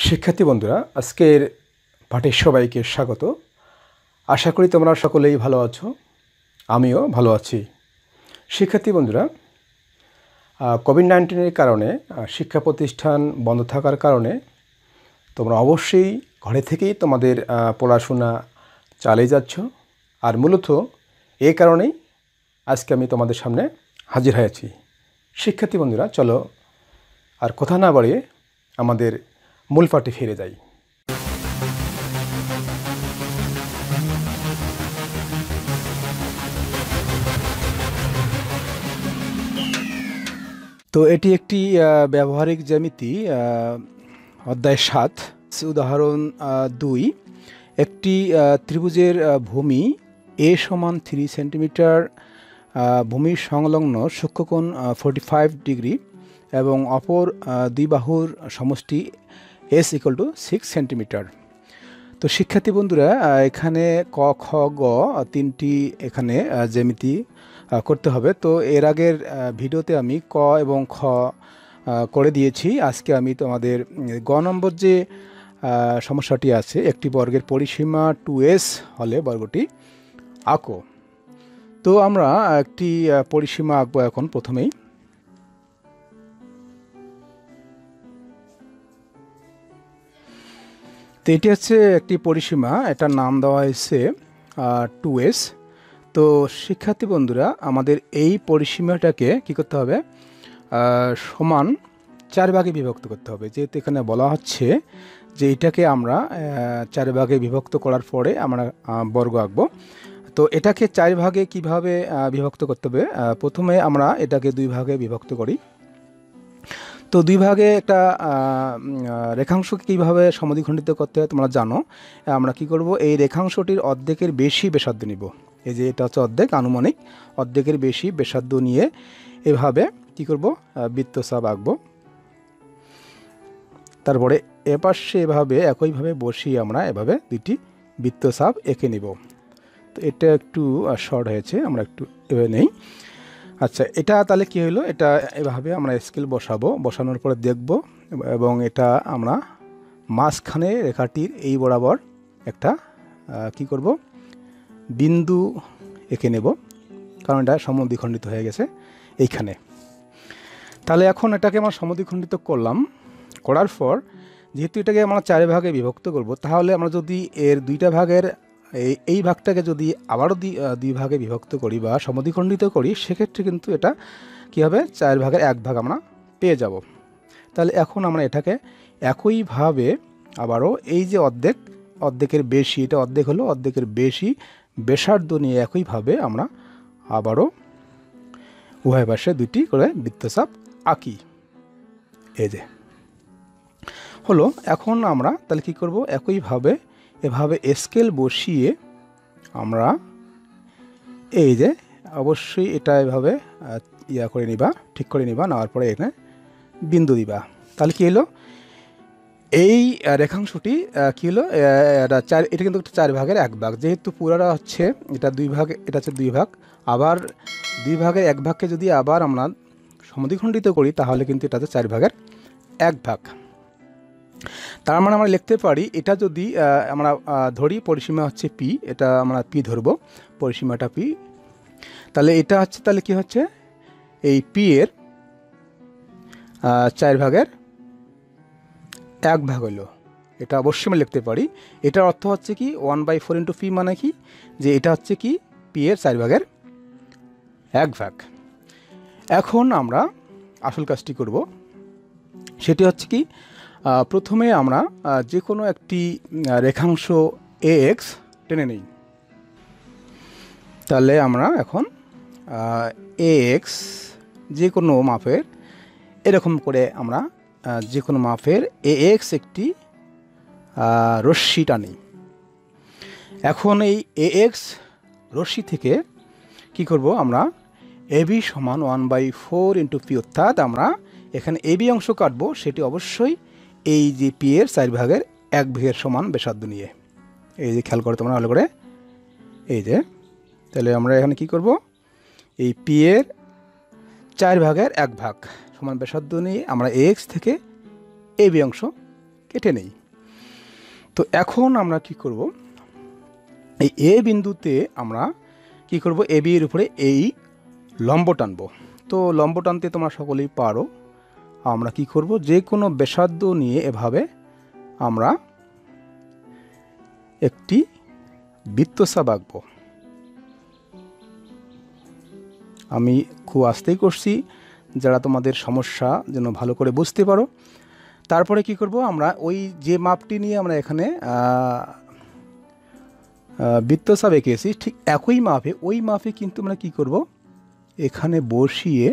শিক্ষার্থী বন্ধুরা, আজকের পাঠে সবাইকে স্বাগত। আশা করি তোমরা সকলেই ভালো আছো, আমিও ভালো আছি। শিক্ষার্থী বন্ধুরা, কোভিড-19-এর কারণে শিক্ষা প্রতিষ্ঠান বন্ধ থাকার কারণে তোমরা অবশ্যই ঘরে থেকেই তোমাদের পড়াশোনা চালিয়ে যাচ্ছ। আর মূলত এই কারণেই আজকে আমি তোমাদের সামনে হাজির হয়েছি। শিক্ষার্থী বন্ধুরা, চলো আর কথা না বাড়িয়ে আমাদের মূল পাঠে ফিরে যাই। তো এটি একটি ব্যবহারিক জ্যামিতি, অধ্যায় 7, উদাহরণ 2। একটি ত্রিভুজের ভূমি এ সমান 3 সেন্টিমিটার, ভূমির সংলগ্ন সূক্ষ্মকোণ 45 ডিগ্রি এবং অপর দুই বাহুর সমষ্টি S = 6 সেন্টিমিটার। তো শিক্ষার্থী বন্ধুরা, এখানে ক, খ, গ তিনটি এখানে জ্যামিতি করতে হবে। তো এর আগের ভিডিওতে আমি ক এবং খ করে দিয়েছি। আজকে আমি তোমাদের গ নম্বর যে সমস্যাটি আছে, একটি বর্গের পরিসীমা 2s হলে বর্গটি আঁকো। তো আমরা একটি পরিসীমা আঁকবো এখন প্রথমেই। তো এটি হচ্ছে একটি পরিসীমা, এটার নাম দেওয়া হয়েছে 2s। তো শিক্ষার্থী বন্ধুরা, আমাদের এই পরিসীমাটাকে কি করতে হবে, সমান 4 ভাগে বিভক্ত করতে হবে। যেহেতু এখানে বলা হচ্ছে যে এটাকে আমরা 4 ভাগে বিভক্ত করার পরে আমরা বর্গ আঁকবো। তো এটাকে 4 ভাগে কিভাবে বিভক্ত করতে হবে, প্রথমে আমরা এটাকে 2 ভাগে বিভক্ত করি। তো 2 ভাগে একটা রেখাংশকে কীভাবে সমদ্বিখণ্ডিত করতে হয় তোমরা জানো। আমরা কি করব, এই রেখাংশটির অর্ধেকের বেশি ব্যাসার্ধ নিব। এই যে এটা হচ্ছে অর্ধেক, আনুমানিক অর্ধেকের বেশি ব্যাসার্ধ নিয়ে এভাবে কি করব, বৃত্তচাপ আঁকব। তারপরে এপাশে এভাবে একইভাবে বসিয়ে আমরা এভাবে দুইটি বৃত্তচাপ এঁকে নিব। তো এটা একটু শর্ট হয়েছে, আমরা একটু এভাবে নেই। আচ্ছা, এটা তাহলে কি হলো, এটা এভাবে আমরা স্কেল বসাবো, বসানোর পরে দেখব এবং এটা আমরা মাঝখানে রেখাটির এই বরাবর একটা কি করব, বিন্দু এঁকে নেব, কারণ এটা সমদ্বিখণ্ডিত হয়ে গেছে এইখানে। তাহলে এখন এটাকে আমরা সমদ্বিখণ্ডিত করলাম, করার পর যেহেতু এটাকে আমরা 4 ভাগে বিভক্ত করব, তাহলে আমরা যদি এর 2টা ভাগের এই ভাগটাকে যদি আবারও 2 ভাগে বিভক্ত করি বা সমদ্বিখণ্ডিত করি, সেক্ষেত্রে কিন্তু এটা কী হবে, 4 ভাগের 1 ভাগ আমরা পেয়ে যাব। তাহলে এখন আমরা এটাকে একইভাবে আবারও এই যে অর্ধেকের বেশি, এটা অর্ধেক হলো, অর্ধেকের বেশি ব্যাসার্ধ নিয়ে একইভাবে আমরা আবারও উভয় পাশে 2টি করে বৃত্তচাপ আঁকি। এই যে হলো। এখন আমরা তাহলে কী করব, একইভাবে এভাবে স্কেল বসিয়ে আমরা এই যে অবশ্যই এটা এভাবে করে নিবা, ঠিক করে নিবা, নেওয়ার পরে এখানে বিন্দু দিবা। তাহলে কী হলো, এই রেখাংশটি কী হলো, এটা কিন্তু 4 ভাগের 1 ভাগ। যেহেতু পুরাটা হচ্ছে এটা 2 ভাগ, এটা হচ্ছে 2 ভাগ, আবার 2 ভাগের 1 ভাগকে যদি আবার আমরা সমদ্বিখণ্ডিত করি, তাহলে কিন্তু এটা হচ্ছে 4 ভাগের 1 ভাগ। তার মানে আমরা লিখতে পারি, এটা যদি আমরা ধরি পরিসীমা হচ্ছে পি, এটা আমরা পি ধরব, পরিসীমাটা পি। তাহলে এটা হচ্ছে, তাহলে কি হচ্ছে, এই পি এর 4 ভাগের 1 ভাগ হলো। এটা অবশ্যই আমরা লিখতে পারি। এটার অর্থ হচ্ছে কি 1/4 × পি, মানে কি, যে এটা হচ্ছে কি পি এর 4 ভাগের 1 ভাগ। এখন আমরা আসল কাজটি করব, সেটি হচ্ছে কি, প্রথমে আমরা যে কোনো একটি রেখাংশ AX টেনে নিই। তাহলে আমরা এখন AX যে কোনো মাপের, এরকম করে আমরা যে কোনো মাপের AX একটি রশ্মি টানি। এখন এই AX রশ্মি থেকে কি করব, আমরা AB সমান 1/4 × P, অর্থাৎ আমরা এখানে AB অংশ কাটবো, সেটি অবশ্যই এই যে পি এর 4 ভাগের 1 ভাগের সমান ব্যাসার্ধ নিয়ে। এই যে খেয়াল করে তোমরা ভালো করে, এই যে তাহলে আমরা এখানে কি করব, এই পি এর 4 ভাগের 1 ভাগ সমান ব্যাসার্ধ নিয়ে আমরা AX থেকে AB অংশ কেটে নেই। তো এখন আমরা কি করব, এই এ বিন্দুতে আমরা কি করব, এ বি এর উপরে এই লম্ব টানব। তো লম্ব টানতে তোমরা সকলেই পারো। আমরা কি করব, যে কোনো ব্যাসার্ধ নিয়ে এভাবে আমরা একটি বৃত্তচাপ আঁকব। আমি খুব আস্তেই করছি, যারা তোমাদের সমস্যা যেন ভালো করে বুঝতে পারো। তারপরে কি করব, আমরা ওই যে মাপটি নিয়ে আমরা এখানে বৃত্তচাপ এঁকেছি, ঠিক একই মাপে ওই মাপে কিন্তু আমরা কি করব, এখানে বসিয়ে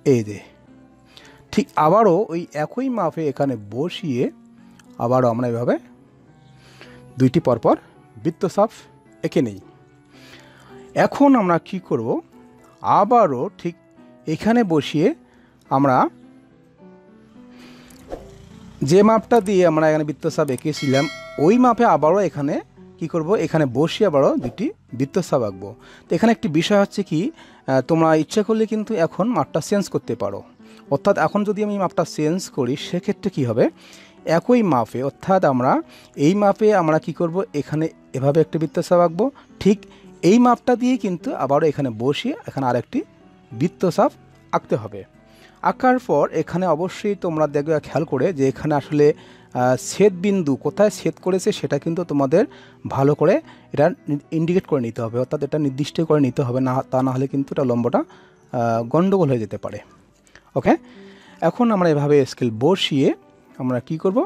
এই যে ঠিক আবারও ওই একই মাপে এখানে বসিয়ে আবারও আমরা এভাবে দুইটি পরপর বৃত্তচাপ এঁকে নেই। এখন আমরা কি করব, আবারও ঠিক এখানে বসিয়ে আমরা যে মাপটা দিয়ে আমরা এখানে বৃত্তচাপ এঁকেছিলাম ওই মাপে আবারও এখানে কি করব, এখানে বসিয়ে আবারও দুটি বৃত্তচাপ আঁকবো। তো এখানে একটি বিষয় হচ্ছে কি, তোমরা ইচ্ছা করলে কিন্তু এখন মাপটা চেঞ্জ করতে পারো। অর্থাৎ এখন যদি আমি মাপটা চেঞ্জ করি সেক্ষেত্রে কি হবে, একই মাপে অর্থাৎ আমরা এই মাপে আমরা কি করব, এখানে এভাবে একটি বৃত্তচাপ আঁকবো, ঠিক এই মাপটা দিয়ে কিন্তু আবারও এখানে বসিয়ে এখানে আরেকটি বৃত্তচাপ আঁকতে হবে। আঁকার পর এখানে অবশ্যই তোমরা দেখবে খেয়াল করে যে এখানে আসলে ছেদ বিন্দু কোথায় ছেদ করেছে সেটা কিন্তু তোমাদের ভালো করে এটা ইন্ডিকেট করে নিতে হবে, অর্থাৎ এটা নির্দিষ্ট করে নিতে হবে, না তা না হলে কিন্তু এটা লম্বটা গণ্ডগোল হয়ে যেতে পারে। ওকে, এখন আমরা এভাবে স্কেল বসিয়ে আমরা কি করব,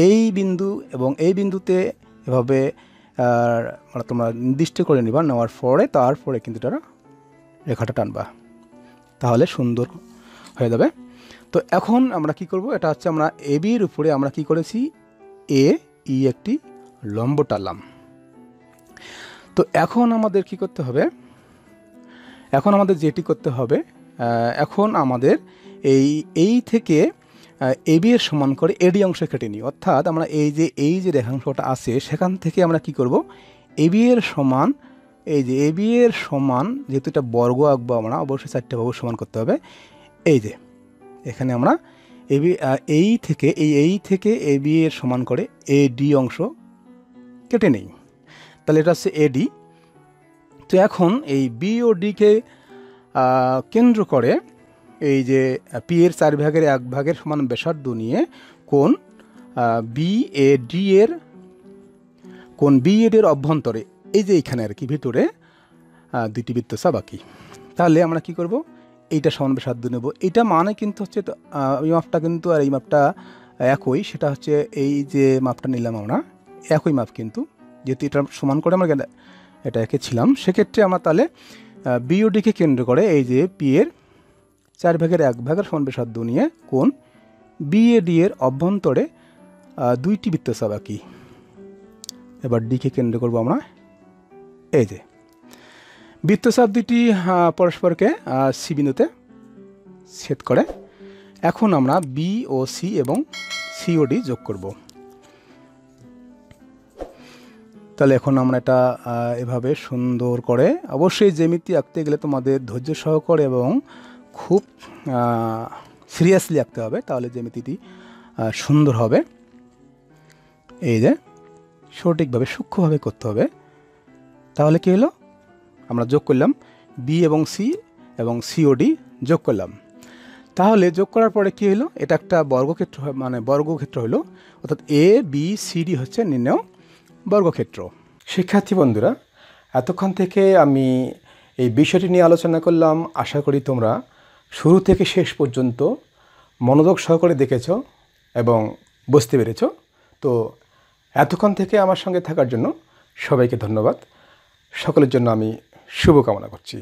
এই বিন্দু এবং এই বিন্দুতে এভাবে তোমরা নির্দিষ্ট করে নিবা, নেওয়ার পরে তারপরে কিন্তু এটা রেখাটা টানবা, তাহলে সুন্দর হয়ে যাবে। তো এখন আমরা কি করব, এটা হচ্ছে আমরা এ বির উপরে আমরা কি করেছি, এ ই একটি লম্ব টানলাম। তো এখন আমাদের কি করতে হবে, এখন আমাদের যেটি করতে হবে, এখন আমাদের এই থেকে এ বি এর সমান করে এডি অংশ কেটে নিই। অর্থাৎ আমরা এই যে রেখাংশটা আছে সেখান থেকে আমরা কি করব, এ বি এর সমান, এই যে এ বি এর সমান, যেহেতু এটা বর্গ আঁকবো আমরা অবশ্যই চারটে বাহু সমান করতে হবে। এই যে এখানে আমরা এই থেকে এ বি এর সমান করে এ ডি অংশ কেটে নেই, তাহলে এটা হচ্ছে এডি। তো এখন এই বি ও ডিকে কেন্দ্র করে এই যে পি এর 4/1 সমান ব্যাসার্ধ নিয়ে কোণ বি এ ডি এর অভ্যন্তরে এই যে এইখানে আর কি ভিতরে দুইটি বৃত্তচাপ আঁকি। তাহলে আমরা কি করব, এইটা সমান ব্যাসার্ধ নেব। এইটা মানে কিন্তু হচ্ছে এই মাপটা কিন্তু আর এই মাপটা একই, সেটা হচ্ছে এই যে মাপটা নিলাম আমরা একই মাপ, কিন্তু যেহেতু এটা সমান করে আমরা এটা এঁকেছিলাম সেক্ষেত্রে আমরা তাহলে বিওডিকে কেন্দ্র করে এই যে পি এর 4/1 সমান ব্যাসার্ধ নিয়ে কোণ বিএডি এর অভ্যন্তরে দুইটি বৃত্তচাপ আঁকি। এবার ডিকে কেন্দ্র করব আমরা, এই যে বৃত্তচাপ দুইটি পরস্পরকে সি বিন্দুতে ছেদ করে। এখন আমরা বি ও সি এবং সিওডি যোগ করব। তাহলে এখন আমরা এটা এভাবে সুন্দর করে, অবশ্যই জ্যামিতি আঁকতে গেলে তোমাদের ধৈর্য সহকারে এবং খুব সিরিয়াসলি আঁকতে হবে, তাহলে জ্যামিতিটি সুন্দর হবে। এই যে সঠিকভাবে সূক্ষ্মভাবে করতে হবে। তাহলে কি হলো, আমরা যোগ করলাম বি এবং সি এবং সিওডি যোগ করলাম। তাহলে যোগ করার পরে কি হলো, এটা একটা বর্গক্ষেত্র, মানে বর্গক্ষেত্র হলো, অর্থাৎ এ বি সি ডি হচ্ছে নির্ণেয় বর্গক্ষেত্র। শিক্ষার্থী বন্ধুরা, এতক্ষণ থেকে আমি এই বিষয়টি নিয়ে আলোচনা করলাম। আশা করি তোমরা শুরু থেকে শেষ পর্যন্ত মনোযোগ সহকারে দেখেছ এবং বুঝতে পেরেছ। তো এতক্ষণ থেকে আমার সঙ্গে থাকার জন্য সবাইকে ধন্যবাদ। সকলের জন্য আমি শুভকামনা করছি।